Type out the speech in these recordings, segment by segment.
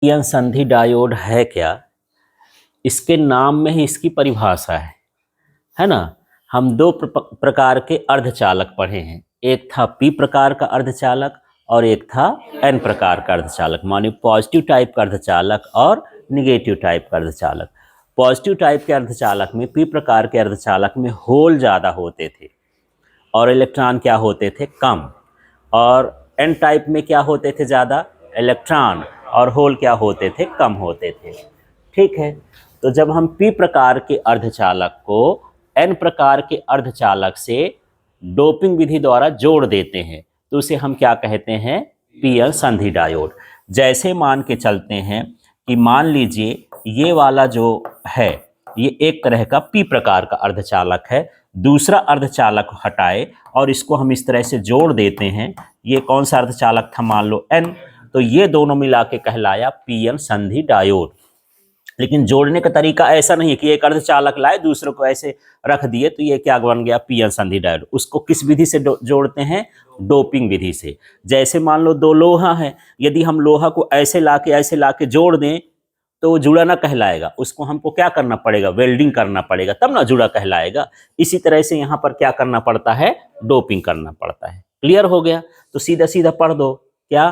PN संधि diode है क्या? इसके नाम में ही इसकी परिभाषा है ना। हम दो प्रकार के अर्धचालक पढ़े हैं, एक था पी प्रकार का अर्धचालक और एक था एन प्रकार का अर्धचालक, माने पॉजिटिव टाइप का अर्धचालक और निगेटिव टाइप का अर्धचालक। पॉजिटिव टाइप के अर्धचालक में, पी प्रकार के अर्धचालक में होल ज़्यादा होते थे और इलेक्ट्रॉन क्या होते थे, कम। और एन टाइप में क्या होते थे, ज़्यादा इलेक्ट्रॉन और होल क्या होते थे, कम होते थे। ठीक है, तो जब हम पी प्रकार के अर्धचालक को एन प्रकार के अर्धचालक से डोपिंग विधि द्वारा जोड़ देते हैं तो उसे हम क्या कहते हैं, पीएन संधि डायोड। जैसे मान के चलते हैं कि मान लीजिए ये वाला जो है ये एक तरह का पी प्रकार का अर्धचालक है, दूसरा अर्धचालक हटाए और इसको हम इस तरह से जोड़ देते हैं। ये कौन सा अर्धचालक था, मान लो एन, तो ये दोनों मिला के कहलाया पीएन संधि डायोड। लेकिन जोड़ने का तरीका ऐसा नहीं है कि एक अर्धचालक लाए दूसरे को ऐसे रख दिए तो ये क्या बन गया, पीएन संधि डायोड। उसको किस विधि से जोड़ते हैं, डोपिंग विधि से। जैसे मान लो दो लोहा है, यदि हम लोहा को ऐसे लाके जोड़ दें तो वो जुड़ा ना कहलाएगा, उसको हमको क्या करना पड़ेगा, वेल्डिंग करना पड़ेगा, तब ना जुड़ा कहलाएगा। इसी तरह से यहाँ पर क्या करना पड़ता है, डोपिंग करना पड़ता है। क्लियर हो गया? तो सीधा सीधा पढ़ दो, क्या,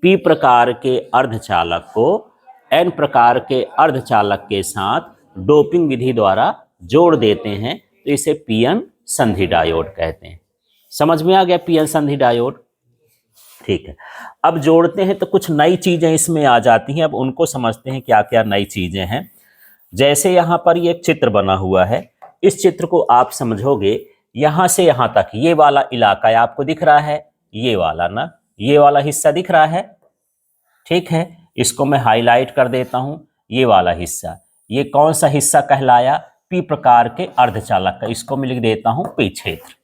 पी प्रकार के अर्धचालक को एन प्रकार के अर्धचालक के साथ डोपिंग विधि द्वारा जोड़ देते हैं तो इसे पीएन संधि डायोड कहते हैं। समझ में आ गया पीएन संधि डायोड? ठीक है, अब जोड़ते हैं तो कुछ नई चीजें इसमें आ जाती हैं। अब उनको समझते हैं क्या क्या नई चीजें हैं। जैसे यहाँ पर ये एक चित्र बना हुआ है, इस चित्र को आप समझोगे यहाँ से यहाँ तक ये वाला इलाका आपको दिख रहा है, ये वाला ना, ये वाला हिस्सा दिख रहा है। ठीक है, इसको मैं हाईलाइट कर देता हूं, ये वाला हिस्सा, ये कौन सा हिस्सा कहलाया, पी प्रकार के अर्धचालक का, इसको मैं लिख देता हूं पी क्षेत्र।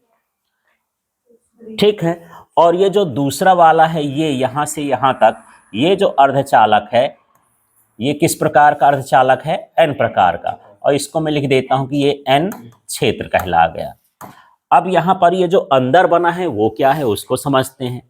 ठीक है, और ये जो दूसरा वाला है, ये यहां से यहां तक, ये जो अर्धचालक है ये किस प्रकार का अर्धचालक है, एन प्रकार का, और इसको मैं लिख देता हूं कि ये एन क्षेत्र कहला गया। अब यहां पर ये जो अंदर बना है वो क्या है, उसको समझते हैं।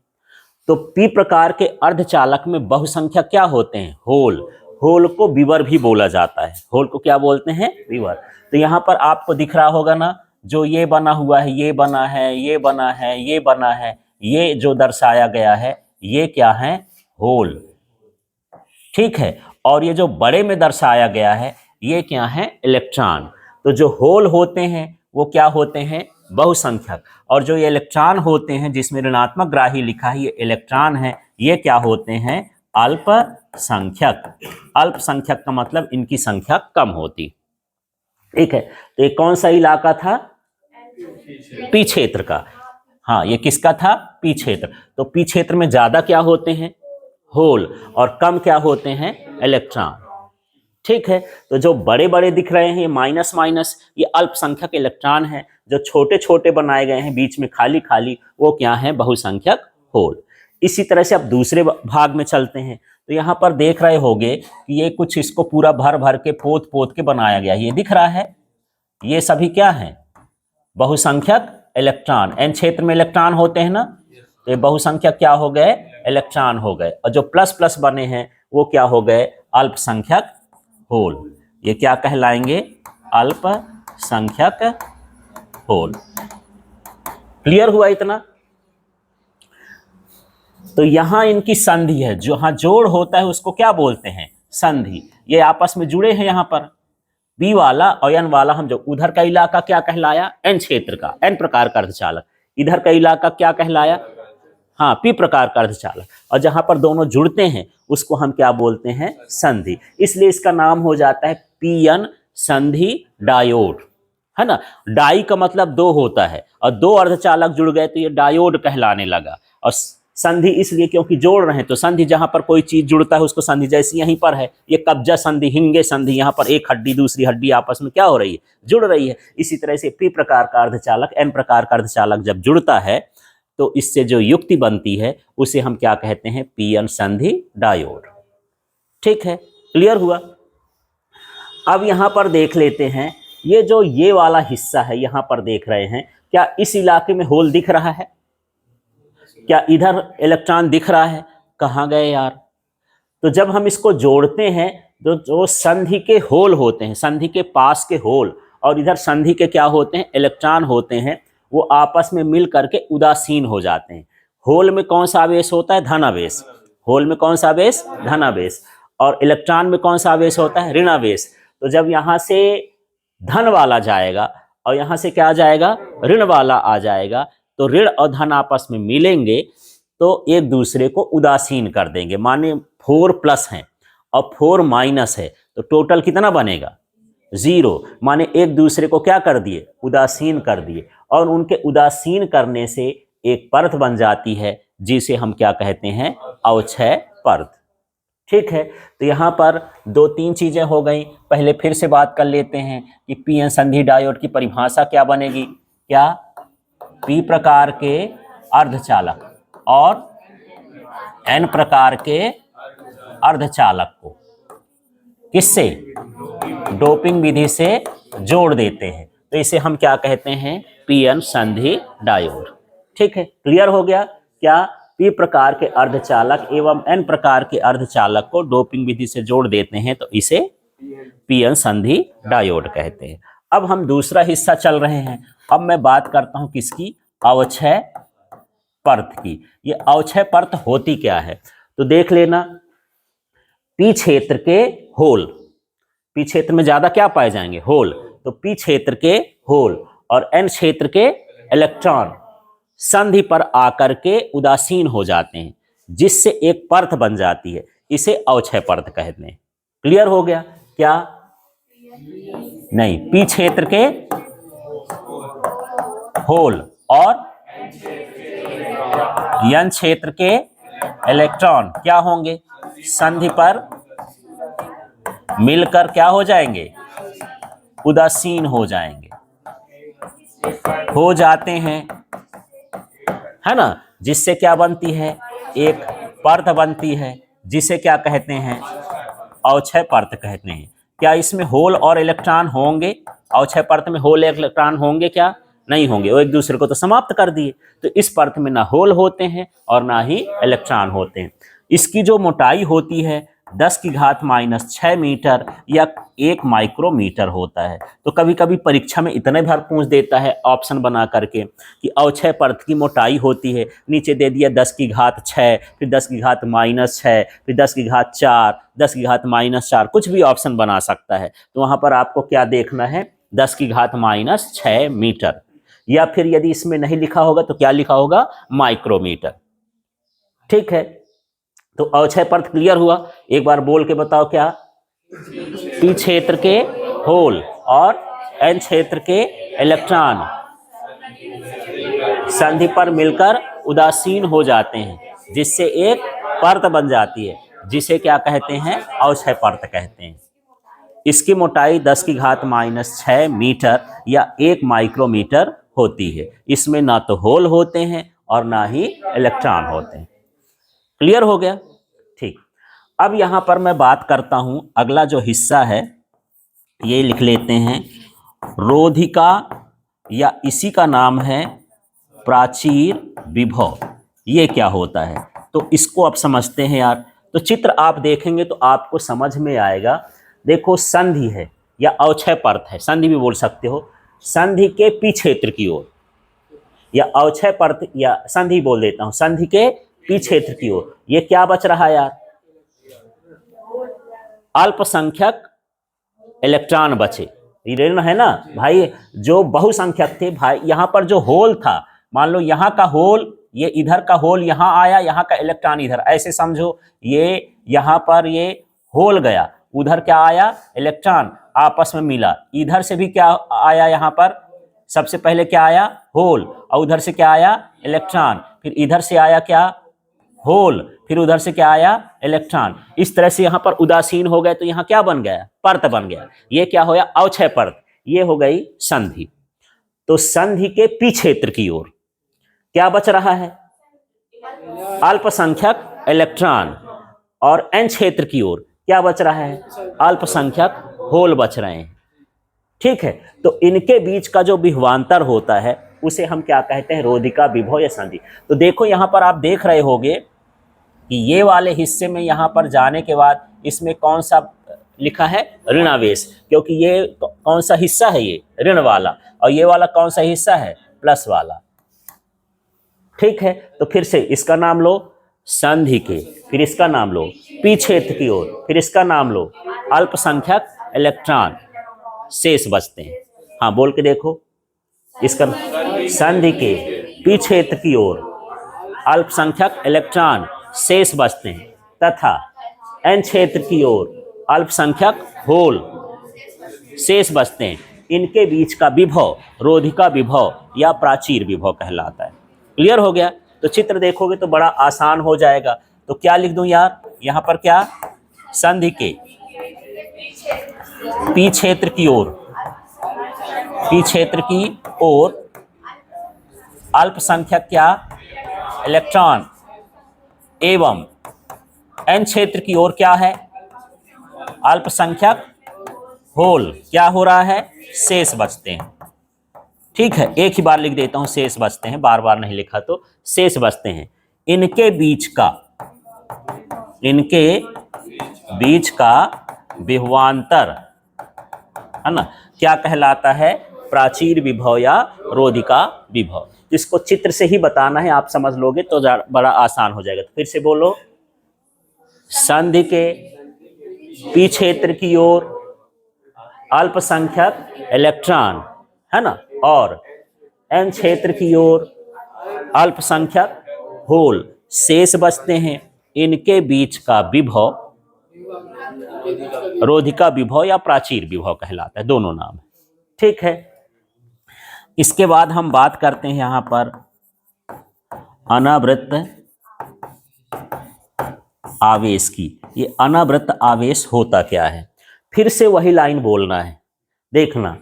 तो पी प्रकार के अर्धचालक में बहुसंख्यक क्या होते हैं, होल। होल को विवर भी बोला जाता है, होल को क्या बोलते हैं, विवर। तो यहाँ पर आपको दिख रहा होगा ना, जो ये बना हुआ है, ये बना है, ये बना है, ये बना है, ये जो दर्शाया गया है ये क्या है, होल। ठीक है, और ये जो बड़े में दर्शाया गया है ये क्या है, इलेक्ट्रॉन। तो जो होल होते हैं वो क्या होते हैं, बहुसंख्यक, और जो ये इलेक्ट्रॉन होते हैं जिसमें ऋणात्मक ग्राही लिखा है ये इलेक्ट्रॉन है, ये क्या होते हैं, अल्पसंख्यक। अल्पसंख्यक का मतलब इनकी संख्या कम होती। ठीक है, तो ये कौन सा इलाका था, पी क्षेत्र का। हाँ, ये किसका था, पी क्षेत्र। तो पी क्षेत्र में ज्यादा क्या होते हैं, होल, और कम क्या होते हैं, इलेक्ट्रॉन। ठीक है, तो जो बड़े बड़े दिख रहे हैं ये माइनस माइनस, ये अल्पसंख्यक इलेक्ट्रॉन है। जो छोटे छोटे बनाए गए हैं बीच में खाली खाली, वो क्या है, बहुसंख्यक होल। इसी तरह से अब दूसरे भाग में चलते हैं। तो यहाँ पर देख रहे होंगे कि ये कुछ इसको पूरा भर भर के पोत पोत के बनाया गया, ये दिख रहा है, ये सभी क्या है, बहुसंख्यक इलेक्ट्रॉन। एन क्षेत्र में इलेक्ट्रॉन होते हैं ना, तो ये बहुसंख्यक क्या हो गए, इलेक्ट्रॉन हो गए। और जो प्लस प्लस बने हैं वो क्या हो गए, अल्पसंख्यक होल। ये क्या कहलाएंगे, अल्पसंख्यक होल। क्लियर हुआ इतना? तो यहां इनकी संधि है, जहां जोड़ होता है उसको क्या बोलते हैं, संधि। ये आपस में जुड़े हैं, यहां पर बी वाला और एन वाला, हम जो उधर का इलाका क्या कहलाया, एन क्षेत्र का, एन प्रकार का अर्धचालक। इधर का इलाका क्या कहलाया, हाँ, पी प्रकार का अर्धचालक। और जहां पर दोनों जुड़ते हैं उसको हम क्या बोलते हैं, संधि। इसलिए इसका नाम हो जाता है पीएन संधि डायोड, है ना। डाई का मतलब दो होता है, और दो अर्धचालक जुड़ गए तो ये डायोड कहलाने लगा। और संधि इसलिए क्योंकि जोड़ रहे हैं, तो संधि जहां पर कोई चीज जुड़ता है उसको संधि। जैसे यहीं पर है ये कब्जा संधि, हिंगे संधि, यहाँ पर एक हड्डी दूसरी हड्डी आपस में क्या हो रही है, जुड़ रही है। इसी तरह से पी प्रकार का अर्धचालक एन प्रकार का अर्धचालक जब जुड़ता है तो इससे जो युक्ति बनती है उसे हम क्या कहते हैं, पीएन संधि डायोड। ठीक है, क्लियर हुआ? अब यहां पर देख लेते हैं, ये जो ये वाला हिस्सा है यहां पर देख रहे हैं, क्या इस इलाके में होल दिख रहा है, क्या इधर इलेक्ट्रॉन दिख रहा है, कहां गए यार, तो जब हम इसको जोड़ते हैं तो जो संधि के होल होते हैं, संधि के पास के होल, और इधर संधि के क्या होते हैं, इलेक्ट्रॉन होते हैं, वो आपस में मिल करके उदासीन हो जाते हैं। होल में कौन सा आवेश होता है, धन आवेश। होल में कौन सा आवेश, धन आवेश। और इलेक्ट्रॉन में कौन सा आवेश होता है, ऋण आवेश। तो जब यहाँ से धन वाला जाएगा और यहाँ से क्या आ जाएगा, ऋण वाला आ जाएगा, तो ऋण और धन आपस में मिलेंगे तो एक दूसरे को उदासीन कर देंगे। माने 4 प्लस है और 4 माइनस है, तो टोटल कितना बनेगा, 0। माने एक दूसरे को क्या कर दिए, उदासीन कर दिए। और उनके उदासीन करने से एक परत बन जाती है जिसे हम क्या कहते हैं, अवक्षय परत। ठीक है, तो यहाँ पर 2-3 चीजें हो गई। पहले फिर से बात कर लेते हैं कि पी एन संधि डायोड की परिभाषा क्या बनेगी। क्या, पी प्रकार के अर्धचालक और एन प्रकार के अर्धचालक को किससे, डोपिंग विधि से जोड़ देते हैं, तो इसे हम क्या कहते हैं, पी एन संधि डायोड। ठीक है, क्लियर हो गया। क्या, पी प्रकार के अर्धचालक एवं एन प्रकार के अर्धचालक को डोपिंग विधि से जोड़ देते हैं तो इसे पी एन संधि डायोड कहते हैं। अब हम दूसरा हिस्सा चल रहे हैं। अब मैं बात करता हूं किसकी, अवक्षय परत की। ये अवक्षय परत होती क्या है, तो देख लेना। पी क्षेत्र के होल, पी क्षेत्र में ज्यादा क्या पाए जाएंगे, होल। तो पी क्षेत्र के होल और एन क्षेत्र के इलेक्ट्रॉन संधि पर आकर के उदासीन हो जाते हैं, जिससे एक परत बन जाती है, इसे अवक्षय परत कहते हैं। क्लियर हो गया। क्या, नहीं, पी क्षेत्र के होल और एन क्षेत्र के इलेक्ट्रॉन क्या होंगे, संधि पर मिलकर क्या हो जाएंगे, उदासीन हो जाएंगे, हो जाते हैं, है ना। जिससे क्या बनती है, एक परत बनती है, जिसे क्या कहते हैं, अवक्षय परत कहते हैं। क्या इसमें होल और इलेक्ट्रॉन होंगे, अवक्षय परत में होल इलेक्ट्रॉन होंगे क्या, नहीं होंगे, वो एक दूसरे को तो समाप्त कर दिए। तो इस परत में ना होल होते हैं और ना ही इलेक्ट्रॉन होते हैं। इसकी जो मोटाई होती है 10⁻⁻6 मीटर या 1 माइक्रोमीटर होता है। तो कभी कभी परीक्षा में इतने भर पूछ देता है ऑप्शन बना करके कि अवक्षय परत की मोटाई होती है, नीचे दे दिया 10⁻6, फिर 10⁻⁻6, फिर 10⁻4, 10⁻⁻4, कुछ भी ऑप्शन बना सकता है। तो वहाँ पर आपको क्या देखना है, 10⁻⁻6 मीटर, या फिर यदि इसमें नहीं लिखा होगा तो क्या लिखा होगा, माइक्रोमीटर। ठीक है, तो अवक्षय परत क्लियर हुआ। एक बार बोल के बताओ, क्या, पी क्षेत्र के होल और एन क्षेत्र के इलेक्ट्रॉन संधि पर मिलकर उदासीन हो जाते हैं, जिससे एक परत बन जाती है, जिसे क्या कहते हैं, अवक्षय परत कहते हैं। इसकी मोटाई 10⁻⁻6 मीटर या 1 माइक्रोमीटर होती है। इसमें ना तो होल होते हैं और ना ही इलेक्ट्रॉन होते हैं। क्लियर हो गया। ठीक, अब यहां पर मैं बात करता हूं, अगला जो हिस्सा है ये लिख लेते हैं, रोधिका, या इसी का नाम है प्राचीर विभव। ये क्या होता है, तो इसको आप समझते हैं यार। तो चित्र आप देखेंगे तो आपको समझ में आएगा। देखो, संधि है या अवक्षय परत है, संधि भी बोल सकते हो, संधि के पी क्षेत्र की ओर, या अवक्षय परत या संधि बोल देता हूं, संधि के पी क्षेत्र की ओर ये क्या बच रहा है यार, अल्पसंख्यक इलेक्ट्रॉन बचे। ऋण है ना भाई, जो बहुसंख्यक थे भाई, यहां पर जो होल था, मान लो यहां का होल, ये इधर का होल यहां आया, यहां का इलेक्ट्रॉन इधर, ऐसे समझो। ये यहां पर ये होल गया, उधर क्या आया, इलेक्ट्रॉन आपस में मिला, इधर से भी क्या आया, यहां पर सबसे पहले क्या आया, होल, और उधर से क्या आया, इलेक्ट्रॉन, फिर इधर से आया क्या, होल, फिर उधर से क्या आया, इलेक्ट्रॉन। इस तरह से यहां पर उदासीन हो गए तो यहां क्या बन गया, परत बन गया। ये क्या होया, अवक्षय परत, ये हो गई संधि। तो संधि के पी क्षेत्र की ओर क्या बच रहा है, अल्पसंख्यक इलेक्ट्रॉन, और एन क्षेत्र की ओर क्या बच रहा है, अल्पसंख्यक होल बच रहे हैं। ठीक है, तो इनके बीच का जो विभवांतर होता है उसे हम क्या कहते हैं, रोधिका विभव या संधि। तो देखो यहां पर आप देख रहे होगे कि ये वाले हिस्से में यहाँ पर जाने के बाद इसमें कौन सा लिखा है, ऋणावेश, क्योंकि ये कौन सा हिस्सा है, ये ऋण वाला, और ये वाला कौन सा हिस्सा है, प्लस वाला। ठीक है, तो फिर से इसका नाम लो संधि के, फिर इसका नाम लो पी क्षेत्र की ओर, फिर इसका नाम लो अल्पसंख्यक इलेक्ट्रॉन, शेष बचते हैं। हाँ बोल के देखो, इसका संधि के पी क्षेत्र की ओर अल्पसंख्यक इलेक्ट्रॉन शेष बचते हैं, तथा एन क्षेत्र की ओर अल्पसंख्यक होल शेष बचते हैं। इनके बीच का विभव रोधिका विभव या प्राचीर विभव कहलाता है। क्लियर हो गया? तो चित्र देखोगे तो बड़ा आसान हो जाएगा। तो क्या लिख दूं यार, यहाँ पर क्या, संधि के पी क्षेत्र की ओर, पी क्षेत्र की ओर अल्पसंख्यक क्या, इलेक्ट्रॉन, एवं एन क्षेत्र की ओर क्या है, अल्पसंख्यक होल, क्या हो रहा है, शेष बचते हैं। ठीक है, एक ही बार लिख देता हूं, शेष बचते हैं, बार बार नहीं लिखा तो शेष बचते हैं। इनके बीच का विभवांतर है ना, क्या कहलाता है, प्राचीर विभव या रोधिका विभव। इसको चित्र से ही बताना है, आप समझ लोगे तो बड़ा आसान हो जाएगा। तो फिर से बोलो, संधि के पी क्षेत्र की ओर अल्पसंख्यक इलेक्ट्रॉन है ना, और एन क्षेत्र की ओर अल्पसंख्यक होल शेष बचते हैं। इनके बीच का विभव रोधिका विभव या प्राचीर विभव कहलाता है, दोनों नाम है। ठीक है, इसके बाद हम बात करते हैं यहां पर अनावृत आवेश की। ये अनावृत आवेश होता क्या है, फिर से वही लाइन बोलना है, देखना,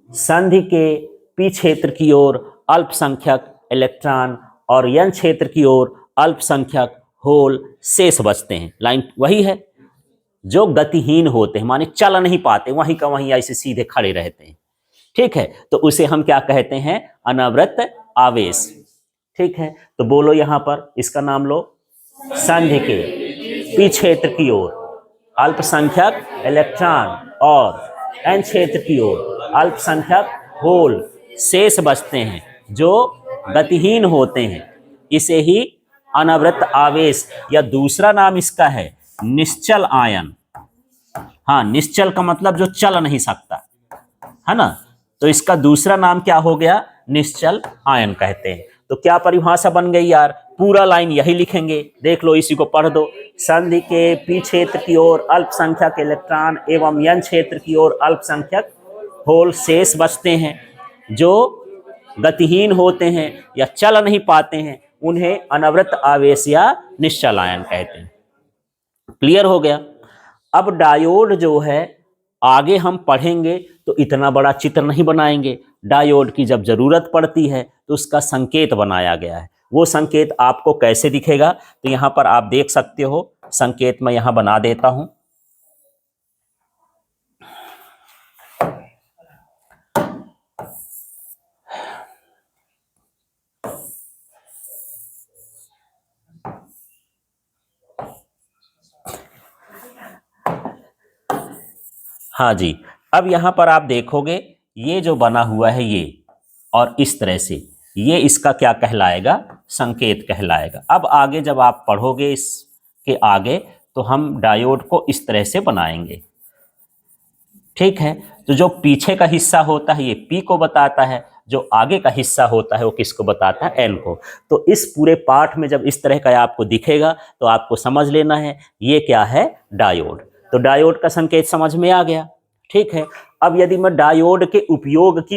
संधि के पी क्षेत्र की ओर अल्पसंख्यक इलेक्ट्रॉन और एन क्षेत्र की ओर अल्पसंख्यक होल शेष बचते हैं। लाइन वही है, जो गतिहीन होते हैं, माने चल नहीं पाते, वहीं का वहीं ऐसे सीधे खड़े रहते हैं। ठीक है, तो उसे हम क्या कहते हैं, अनावृत आवेश। ठीक है, तो बोलो यहां पर, इसका नाम लो, संधि के पी क्षेत्र की ओर अल्पसंख्यक इलेक्ट्रॉन और एन क्षेत्र की ओर अल्पसंख्यक होल शेष बचते हैं, जो गतिहीन होते हैं। इसे ही अनावृत आवेश, या दूसरा नाम इसका है निश्चल आयन। हाँ, निश्चल का मतलब जो चल नहीं सकता है ना, तो इसका दूसरा नाम क्या हो गया, निश्चल आयन कहते हैं। तो क्या परिभाषा बन गई यार, पूरा लाइन यही लिखेंगे, देख लो, इसी को पढ़ दो। संधि के पी क्षेत्र की ओर अल्पसंख्यक इलेक्ट्रॉन एवं एन क्षेत्र की ओर अल्पसंख्यक होल शेष बचते हैं, जो गतिहीन होते हैं या चल नहीं पाते हैं, उन्हें अनावृत आवेश या निश्चल आयन कहते हैं। क्लियर हो गया? अब डायोड जो है, आगे हम पढ़ेंगे तो इतना बड़ा चित्र नहीं बनाएंगे। डायोड की जब जरूरत पड़ती है तो उसका संकेत बनाया गया है। वो संकेत आपको कैसे दिखेगा, तो यहां पर आप देख सकते हो, संकेत मैं यहां बना देता हूं। हाँ जी, अब यहां पर आप देखोगे, ये जो बना हुआ है ये, और इस तरह से ये इसका क्या कहलाएगा, संकेत कहलाएगा। अब आगे जब आप पढ़ोगे इसके आगे, तो हम डायोड को इस तरह से बनाएंगे। ठीक है, तो जो पीछे का हिस्सा होता है ये पी को बताता है, जो आगे का हिस्सा होता है वो किसको बताता है, एन को। तो इस पूरे पाठ में जब इस तरह का आपको दिखेगा तो आपको समझ लेना है ये क्या है, डायोड। तो डायोड का संकेत समझ में आ गया। ठीक है, अब यदि मैं डायोड के उपयोग की